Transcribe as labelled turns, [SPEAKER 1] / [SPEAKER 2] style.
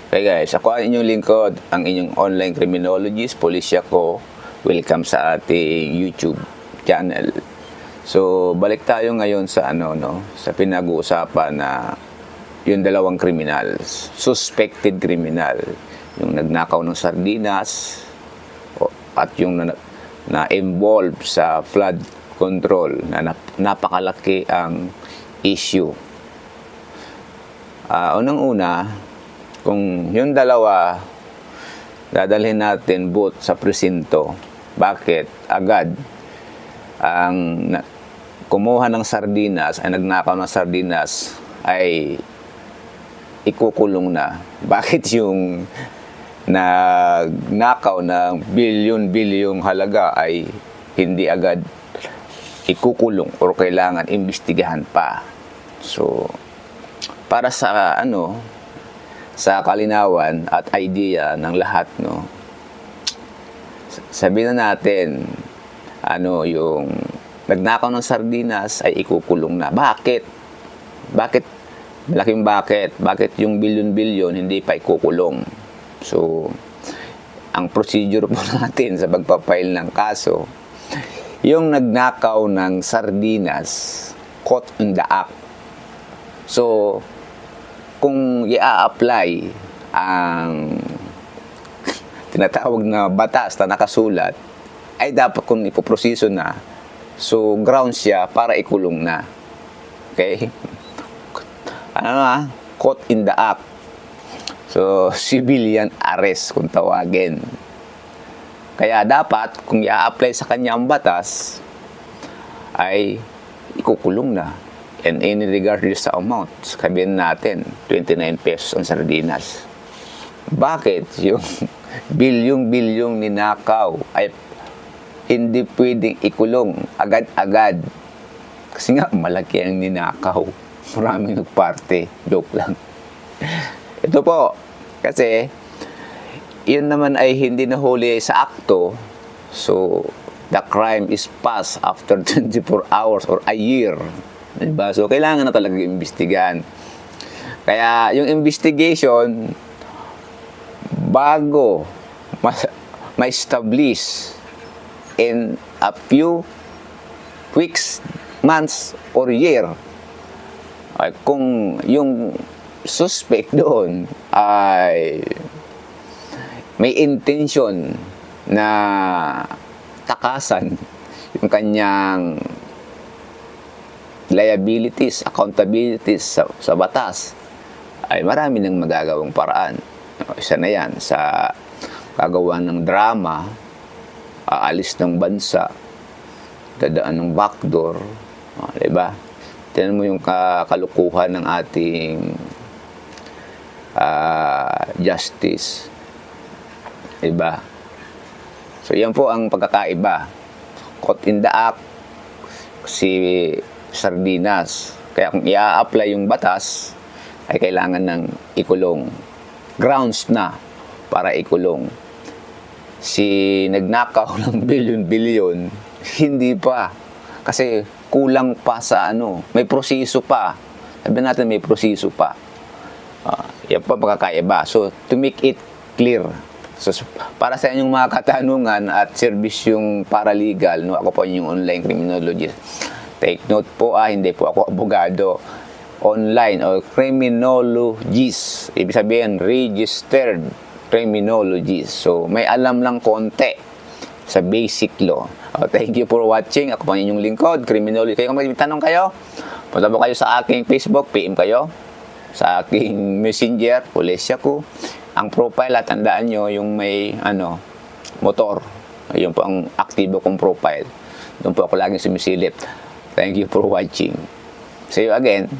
[SPEAKER 1] Okay guys, ako ang inyong lingkod, ang inyong online criminologist, Pulisya ko. Welcome sa ating YouTube channel. So, balik tayo ngayon sa sa pinag-uusapan na yung dalawang criminals, suspected criminal, yung nagnakaw ng sardinas at yung na-involve sa flood control na napakalaki ang issue. Unang-una, kung yung dalawa dadalhin natin both sa presinto, bakit agad ang kumuha ng sardinas ay nagnakaw ng sardinas ay ikukulong na? Bakit yung nagnakaw ng bilyon-bilyong halaga ay hindi agad ikukulong o kailangan imbestigahan pa? So, para sa sa kalinawan at idea ng lahat, sabihin na natin, yung nagnakaw ng sardinas ay ikukulong na. Bakit? Bakit? Malaking bakit? Bakit yung bilyon-bilyon hindi pa ikukulong? So, ang procedure po natin sa pagpapail ng kaso, yung nagnakaw ng sardinas, caught in the act. So, kung i-apply ang tinatawag na batas na nakasulat, ay dapat kung ipoproseso na, so grounds siya para ikulong na. Okay? Caught in the act. So, civilian arrest kung tawagin. Kaya dapat, kung i-apply sa kanya ang batas, ay ikukulong na. And in regardless sa amount, sabihin natin, 29 pesos ang sardinas. Bakit yung bilyong-bilyong ninakaw ay hindi pwedeng ikulong agad-agad? Kasi nga, malaki ang ninakaw. Maraming nagparte. Joke lang. Ito po, kasi, yun naman ay hindi nahuli sa akto. So, the crime is passed after 24 hours or a year. Diba? So, kailangan na talaga imbestigahan. Kaya, yung investigation, bago ma-establish in a few weeks, months, or year, ay, kung yung suspect doon ay may intention na takasan yung kanyang liabilities, accountabilities sa batas, ay marami nang magagawang paraan. Isa na yan sa gagawa ng drama, aalis ng bansa, dadaan ng backdoor, diba? Tignan mo yung kalukuhan ng ating justice, diba? So yan po ang pagkakaiba. Caught in the act si sardinas. Kaya kung i-apply yung batas, ay kailangan ng ikulong. Grounds na para ikulong. Si nagnakaw ng bilyon-bilyon, hindi pa. Kasi kulang pa sa may proseso pa. Sabi natin may proseso pa. Yan pa pagkakaiba. So, to make it clear, so, para sa inyong mga katanungan at servisyong paralegal, ako po yung online criminologist. Take note po, hindi po ako abogado. Online or criminologist. Ibig sabihin, registered criminologist. So, may alam lang konti sa basic law. Thank you for watching. Ako po inyong lingkod, criminologist. Kaya kung may tanong kayo, punta po kayo sa aking Facebook, PM kayo. Sa aking messenger, Pulisya ko. Ang profile, at tandaan nyo, yung may motor. Yung po ang aktibo kong profile. Doon po ako laging sumisilip. Thank you for watching. See you again.